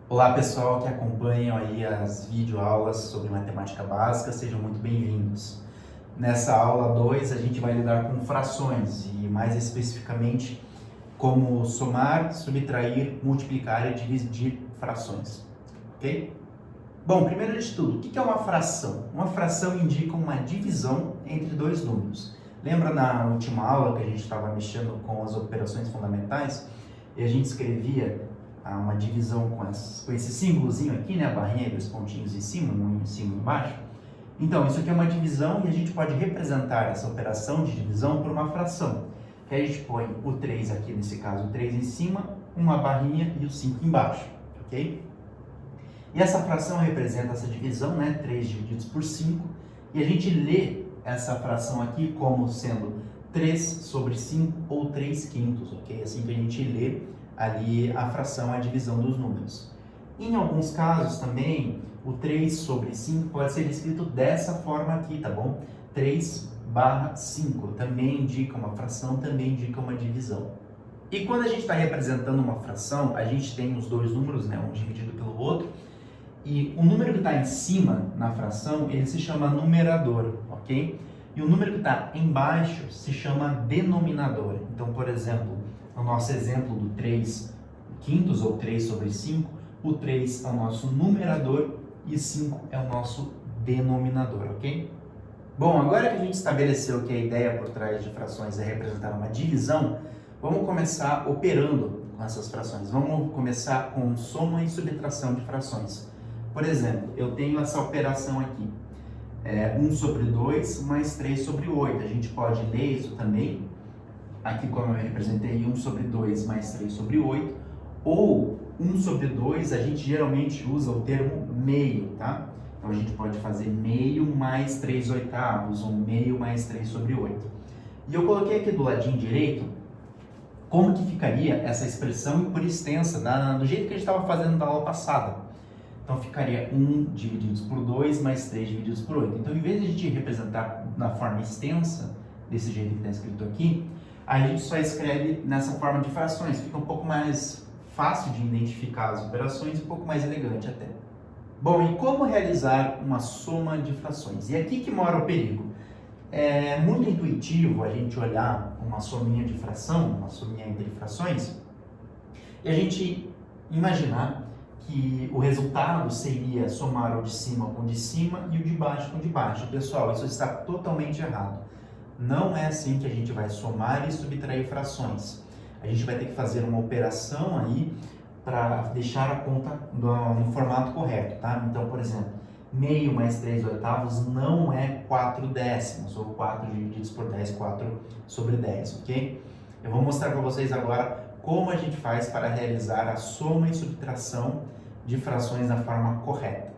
Olá pessoal que acompanham aí as videoaulas sobre matemática básica, sejam muito bem-vindos. Nessa aula 2 a gente vai lidar com frações e mais especificamente como somar, subtrair, multiplicar e dividir frações, ok? Bom, primeiro de tudo, o que é uma fração? Uma fração indica uma divisão entre dois números. Lembra na última aula que a gente estava mexendo com as operações fundamentais e a gente escrevia uma divisão com esse símbolozinho aqui, né? A barrinha e dois pontinhos em cima, um em cima e embaixo. Então, isso aqui é uma divisão e a gente pode representar essa operação de divisão por uma fração. Que a gente põe o 3 aqui, nesse caso, o 3 em cima, uma barrinha e o 5 embaixo, ok? E essa fração representa essa divisão, né? 3 divididos por 5. E a gente lê essa fração aqui como sendo 3 sobre 5 ou 3 quintos, ok? Assim que a gente lê ali a fração, a divisão dos números. Em alguns casos também, o 3 sobre 5 pode ser escrito dessa forma aqui, tá bom? 3/5 também indica uma fração, também indica uma divisão. E quando a gente está representando uma fração, a gente tem os dois números, né? Um dividido pelo outro. E o número que está em cima na fração, ele se chama numerador, ok? E o número que está embaixo se chama denominador. Então, por exemplo, no nosso exemplo do 3 quintos ou 3 sobre 5, o 3 é o nosso numerador e 5 é o nosso denominador, ok? Bom, agora que a gente estabeleceu que a ideia por trás de frações é representar uma divisão, vamos começar operando com essas frações. Vamos começar com soma e subtração de frações. Por exemplo, eu tenho essa operação aqui, 1 sobre 2 mais 3 sobre 8. A gente pode ler isso também, aqui como eu representei 1 sobre 2 mais 3 sobre 8, ou 1 sobre 2, a gente geralmente usa o termo meio, tá? Então a gente pode fazer meio mais 3 oitavos, ou meio mais 3 sobre 8. E eu coloquei aqui do ladinho direito como que ficaria essa expressão por extensa, do jeito que a gente estava fazendo na aula passada. Então ficaria 1 divididos por 2 mais 3 divididos por 8. Então, em vez de a gente representar na forma extensa, desse jeito que está escrito aqui, a gente só escreve nessa forma de frações. Fica um pouco mais fácil de identificar as operações, um pouco mais elegante até. Bom, e como realizar uma soma de frações? E aqui que mora o perigo. É muito intuitivo a gente olhar uma sominha de fração, uma sominha entre frações, e a gente imaginar que o resultado seria somar o de cima com o de cima e o de baixo com o de baixo. Pessoal, isso está totalmente errado. Não é assim que a gente vai somar e subtrair frações. A gente vai ter que fazer uma operação aí para deixar a conta no formato correto, tá? Então, por exemplo, meio mais 3 oitavos não é 4 décimos, ou 4 divididos por 10, 4 sobre 10, ok? Eu vou mostrar para vocês agora como a gente faz para realizar a soma e subtração de frações da forma correta.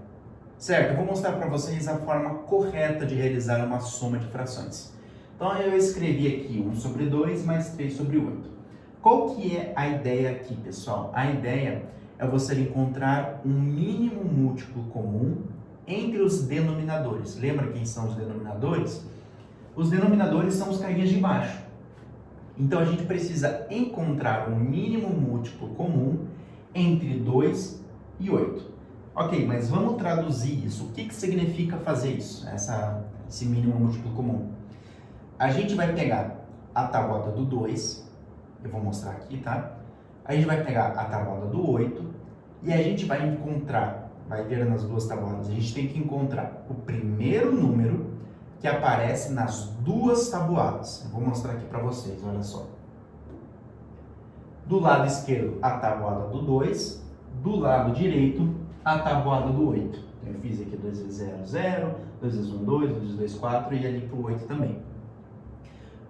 Certo, eu vou mostrar para vocês a forma correta de realizar uma soma de frações. Então eu escrevi aqui 1 sobre 2 mais 3 sobre 8. Qual que é a ideia aqui, pessoal? A ideia é você encontrar um mínimo múltiplo comum entre os denominadores. Lembra quem são os denominadores? Os denominadores são os carinhas de baixo. Então a gente precisa encontrar um mínimo múltiplo comum entre 2 e 8. Ok, mas vamos traduzir isso. O que significa fazer isso? Esse mínimo múltiplo comum. A gente vai pegar a tabuada do 2, eu vou mostrar aqui, tá? A gente vai pegar a tabuada do 8 e a gente vai encontrar, vai ver nas duas tabuadas, a gente tem que encontrar o primeiro número que aparece nas duas tabuadas. Eu vou mostrar aqui para vocês, olha só. Do lado esquerdo, a tabuada do 2, do lado direito, a tabuada do 8. Eu fiz aqui 2 vezes 0, 0, 2 vezes 1, 2, 2 vezes 2, 4 e ali para o 8 também.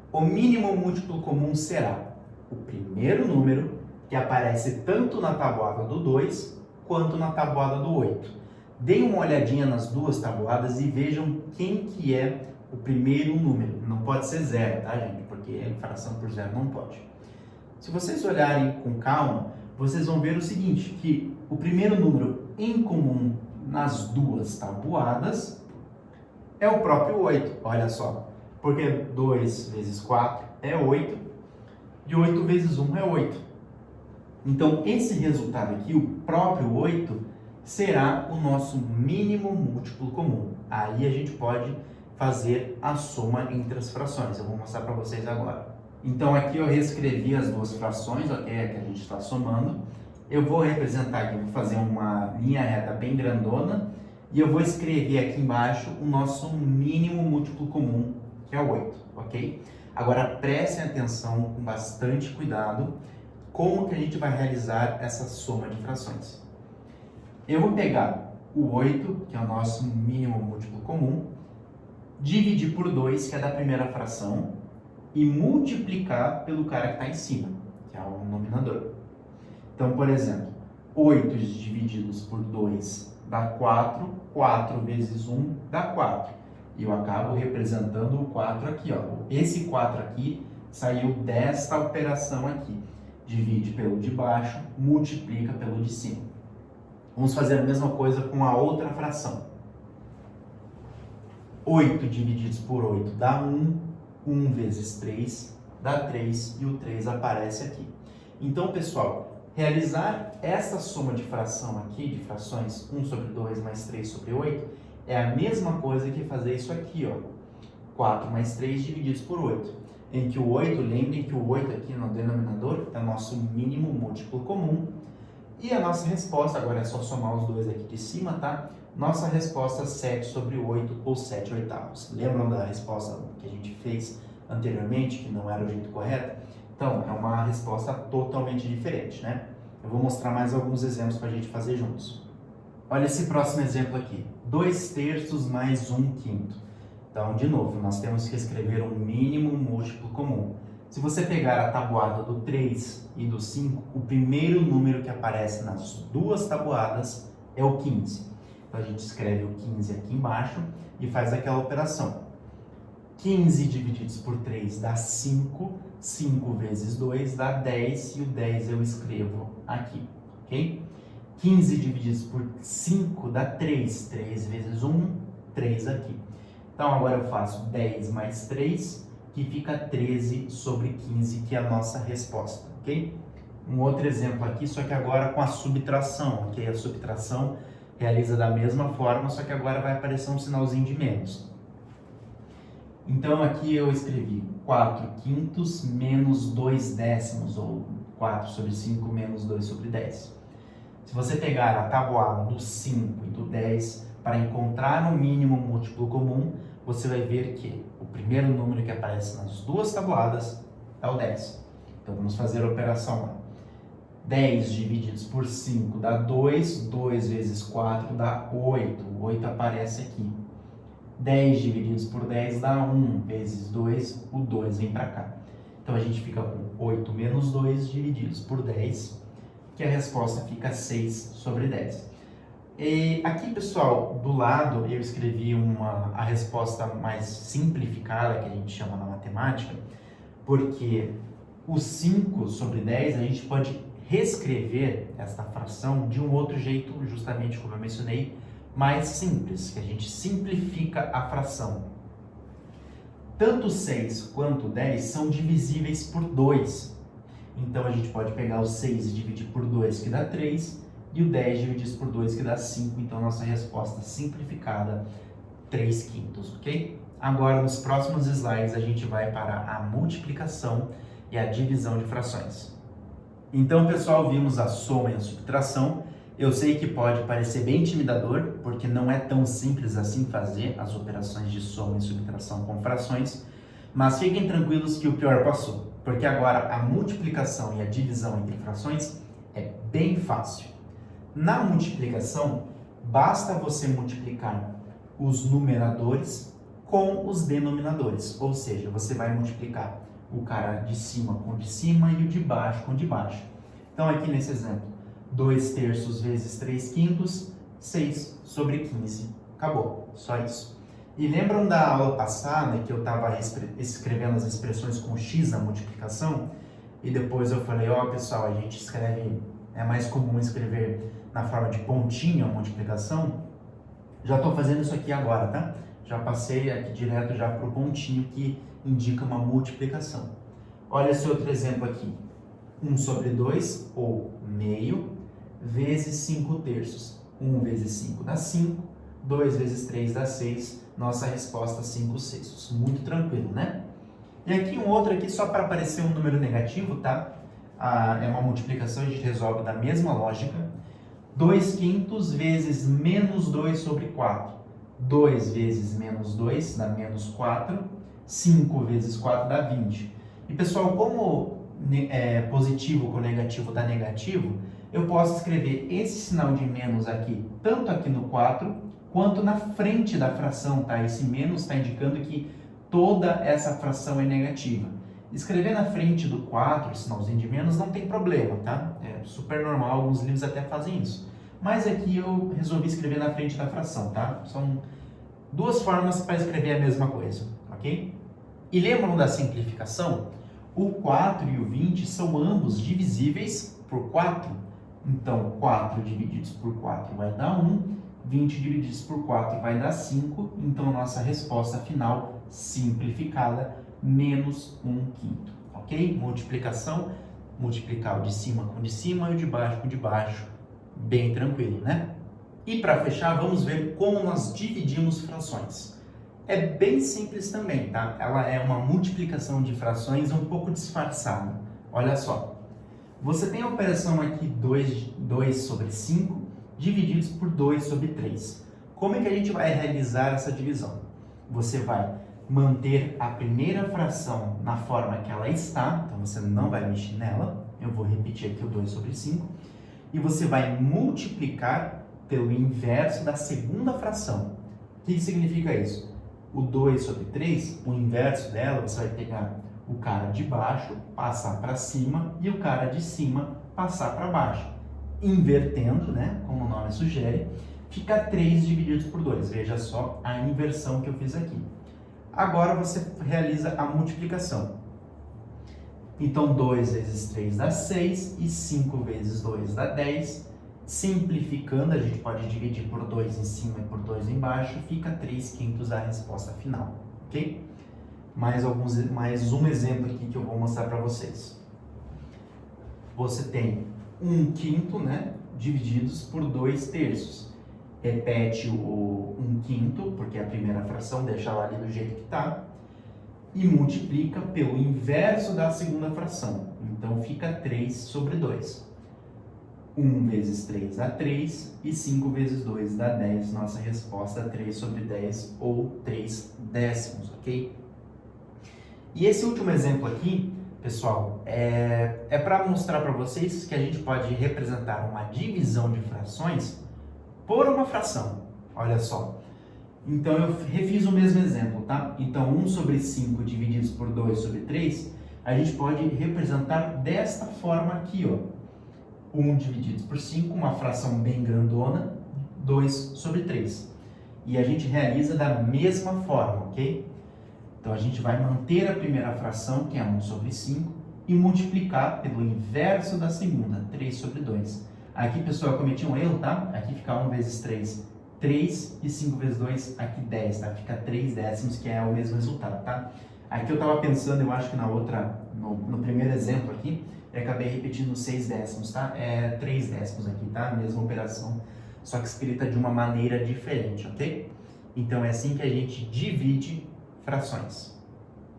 O mínimo múltiplo comum será o primeiro número que aparece tanto na tabuada do 2 quanto na tabuada do 8. Deem uma olhadinha nas duas tabuadas e vejam quem que é o primeiro número. Não pode ser 0, tá, gente? Porque fração por 0 não pode. Se vocês olharem com calma, vocês vão ver o seguinte, que o primeiro número em comum nas duas tabuadas é o próprio 8. Olha só. Porque 2 vezes 4 é 8 e 8 vezes 1 é 8. Então, esse resultado aqui, o próprio 8, será o nosso mínimo múltiplo comum. Aí a gente pode fazer a soma entre as frações. Eu vou mostrar para vocês agora. Então, aqui eu reescrevi as duas frações, ok? É que a gente está somando. Eu vou representar aqui, vou fazer uma linha reta bem grandona e eu vou escrever aqui embaixo o nosso mínimo múltiplo comum, que é o 8, ok? Agora, prestem atenção com bastante cuidado como que a gente vai realizar essa soma de frações. Eu vou pegar o 8, que é o nosso mínimo múltiplo comum, dividir por 2, que é da primeira fração, e multiplicar pelo cara que está em cima, que é o nominador. Então, por exemplo, 8 divididos por 2 dá 4, 4 vezes 1 dá 4. E eu acabo representando o 4 aqui, ó. Esse 4 aqui saiu desta operação aqui. Divide pelo de baixo, multiplica pelo de cima. Vamos fazer a mesma coisa com a outra fração. 8 divididos por 8 dá 1, 1 vezes 3 dá 3 e o 3 aparece aqui. Então, pessoal, realizar esta soma de fração aqui, de frações 1 sobre 2 mais 3 sobre 8, é a mesma coisa que fazer isso aqui, ó. 4 mais 3 divididos por 8. Em que o 8, lembrem que o 8 aqui no denominador é o nosso mínimo múltiplo comum. E a nossa resposta, agora é só somar os dois aqui de cima, tá? Nossa resposta é 7 sobre 8 ou 7 oitavos. Lembram da resposta que a gente fez anteriormente, que não era o jeito correto? Então, é uma resposta totalmente diferente, né? Eu vou mostrar mais alguns exemplos para a gente fazer juntos. Olha esse próximo exemplo aqui. 2 terços mais 1 quinto. Então, de novo, nós temos que escrever um mínimo múltiplo comum. Se você pegar a tabuada do 3 e do 5, o primeiro número que aparece nas duas tabuadas é o 15. Então, a gente escreve o 15 aqui embaixo e faz aquela operação. 15 divididos por 3 dá 5, 5 vezes 2 dá 10 e o 10 eu escrevo aqui, ok? 15 divididos por 5 dá 3, 3 vezes 1, 3 aqui. Então, agora eu faço 10 mais 3, que fica 13 sobre 15, que é a nossa resposta, ok? Um outro exemplo aqui, só que agora com a subtração, ok? A subtração realiza da mesma forma, só que agora vai aparecer um sinalzinho de menos. Então, aqui eu escrevi 4 quintos menos 2 décimos, ou 4 sobre 5 menos 2 sobre 10. Se você pegar a tabuada do 5 e do 10, para encontrar o mínimo múltiplo comum, você vai ver que o primeiro número que aparece nas duas tabuadas é o 10. Então, vamos fazer a operação lá. 10 divididos por 5 dá 2, 2 vezes 4 dá 8, o 8 aparece aqui. 10 divididos por 10 dá 1, vezes 2, o 2 vem para cá. Então, a gente fica com 8 menos 2 divididos por 10, que a resposta fica 6 sobre 10. E aqui, pessoal, do lado eu escrevi a resposta mais simplificada, que a gente chama na matemática, porque o 5 sobre 10 a gente pode reescrever esta fração de um outro jeito, justamente como eu mencionei, mais simples, que a gente simplifica a fração. Tanto 6 quanto 10 são divisíveis por 2. Então, a gente pode pegar o 6 e dividir por 2, que dá 3, e o 10 dividido por 2, que dá 5. Então, nossa resposta simplificada, 3 quintos, ok? Agora, nos próximos slides, a gente vai para a multiplicação e a divisão de frações. Então, pessoal, vimos a soma e a subtração. Eu sei que pode parecer bem intimidador, porque não é tão simples assim fazer as operações de soma e subtração com frações, mas fiquem tranquilos que o pior passou, porque agora a multiplicação e a divisão entre frações é bem fácil. Na multiplicação, basta você multiplicar os numeradores com os denominadores, ou seja, você vai multiplicar o cara de cima com o de cima e o de baixo com o de baixo. Então, aqui nesse exemplo, 2 terços vezes 3 quintos, 6 sobre 15. Acabou, só isso. E lembram da aula passada que eu estava escrevendo as expressões com x na multiplicação? E depois eu falei, ó, pessoal, a gente escreve, é mais comum escrever na forma de pontinho a multiplicação. Já estou fazendo isso aqui agora, tá? Já passei aqui direto já para o pontinho que indica uma multiplicação. Olha esse outro exemplo aqui. 1 sobre 2, ou meio, vezes 5 terços. 1 vezes 5 dá 5, 2 vezes 3 dá 6, nossa resposta 5 sextos. Muito tranquilo, né? E aqui um outro aqui só para aparecer um número negativo, tá? É uma multiplicação, a gente resolve da mesma lógica. 2 quintos vezes menos 2 sobre 4. 2 vezes menos 2 dá menos 4. 5 vezes 4 dá 20. E pessoal, como positivo com negativo dá negativo, eu posso escrever esse sinal de menos aqui, tanto aqui no 4, quanto na frente da fração, tá? Esse menos está indicando que toda essa fração é negativa. Escrever na frente do 4, sinalzinho de menos, não tem problema, tá? É super normal, alguns livros até fazem isso. Mas aqui eu resolvi escrever na frente da fração, tá? São duas formas para escrever a mesma coisa, ok? E lembram da simplificação? O 4 e o 20 são ambos divisíveis por 4. Então, 4 divididos por 4 vai dar 1, 20 divididos por 4 vai dar 5. Então, nossa resposta final, simplificada, menos 1 quinto, ok? Multiplicação, multiplicar o de cima com o de cima e o de baixo com o de baixo, bem tranquilo, né? E para fechar, vamos ver como nós dividimos frações. É bem simples também, tá? Ela é uma multiplicação de frações um pouco disfarçada. Olha só, você tem a operação aqui 2 sobre 5 divididos por 2 sobre 3. Como é que a gente vai realizar essa divisão? Você vai manter a primeira fração na forma que ela está, então você não vai mexer nela. Eu vou repetir aqui o 2 sobre 5. E você vai multiplicar pelo inverso da segunda fração. O que significa isso? O 2 sobre 3, o inverso dela, você vai pegar o cara de baixo, passar para cima, e o cara de cima, passar para baixo. Invertendo, né, como o nome sugere, fica 3 divididos por 2. Veja só a inversão que eu fiz aqui. Agora você realiza a multiplicação. Então, 2 vezes 3 dá 6 e 5 vezes 2 dá 10. Simplificando, a gente pode dividir por 2 em cima e por 2 embaixo, fica 3 quintos a resposta final, ok? Mais um exemplo aqui que eu vou mostrar para vocês. Você tem 1 quinto, né, divididos por 2 terços. Repete o 1 quinto, porque é a primeira fração, deixa lá ali do jeito que está, e multiplica pelo inverso da segunda fração. Então, fica 3 sobre 2. 1 vezes 3 dá 3 e 5 vezes 2 dá 10. Nossa resposta é 3 sobre 10 ou 3 décimos, ok? E esse último exemplo aqui, pessoal, é para mostrar para vocês que a gente pode representar uma divisão de frações por uma fração. Olha só. Então, eu refiz o mesmo exemplo, tá? Então, 1 sobre 5 divididos por 2 sobre 3, a gente pode representar desta forma aqui, ó. 1 dividido por 5, uma fração bem grandona, 2 sobre 3. E a gente realiza da mesma forma, ok? Então, a gente vai manter a primeira fração, que é 1 sobre 5, e multiplicar pelo inverso da segunda, 3 sobre 2. Aqui, pessoal, eu cometi um erro, tá? Aqui fica 1 vezes 3, 3, e 5 vezes 2, aqui 10, tá? Fica 3 décimos, que é o mesmo resultado, tá? Aqui eu estava pensando, eu acho que na outra, no primeiro exemplo aqui, eu acabei repetindo 6 décimos, tá? É 3 décimos aqui, tá? Mesma operação, só que escrita de uma maneira diferente, ok? Então, é assim que a gente divide frações.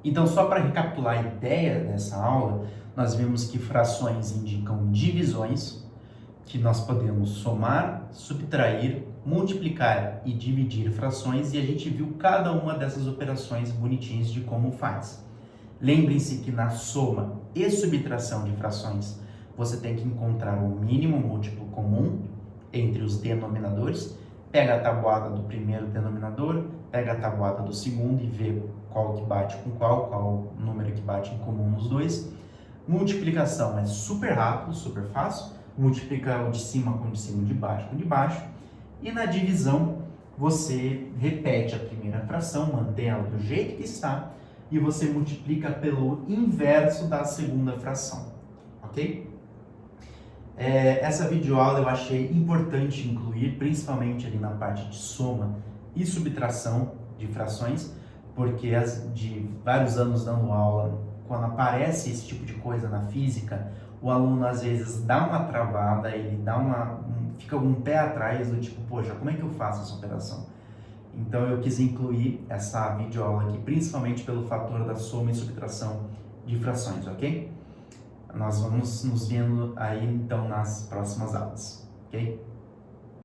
Então, só para recapitular a ideia dessa aula, nós vimos que frações indicam divisões, que nós podemos somar, subtrair, multiplicar e dividir frações, e a gente viu cada uma dessas operações bonitinhas de como faz. Lembrem-se que na soma e subtração de frações, você tem que encontrar o mínimo múltiplo comum entre os denominadores, pega a tabuada do primeiro denominador, pega a tabuada do segundo e vê qual que bate com qual número que bate em comum nos dois. Multiplicação é super rápido, super fácil, multiplica o de cima com o de cima, o de baixo com o de baixo. E na divisão, você repete a primeira fração, mantém ela do jeito que está, e você multiplica pelo inverso da segunda fração, ok? Essa videoaula eu achei importante incluir, principalmente ali na parte de soma e subtração de frações, porque de vários anos dando aula, quando aparece esse tipo de coisa na física, o aluno às vezes dá uma travada, ele fica um pé atrás do tipo, poxa, como é que eu faço essa operação? Então eu quis incluir essa videoaula aqui, principalmente pelo fator da soma e subtração de frações, ok? Nós vamos nos vendo aí então nas próximas aulas, ok?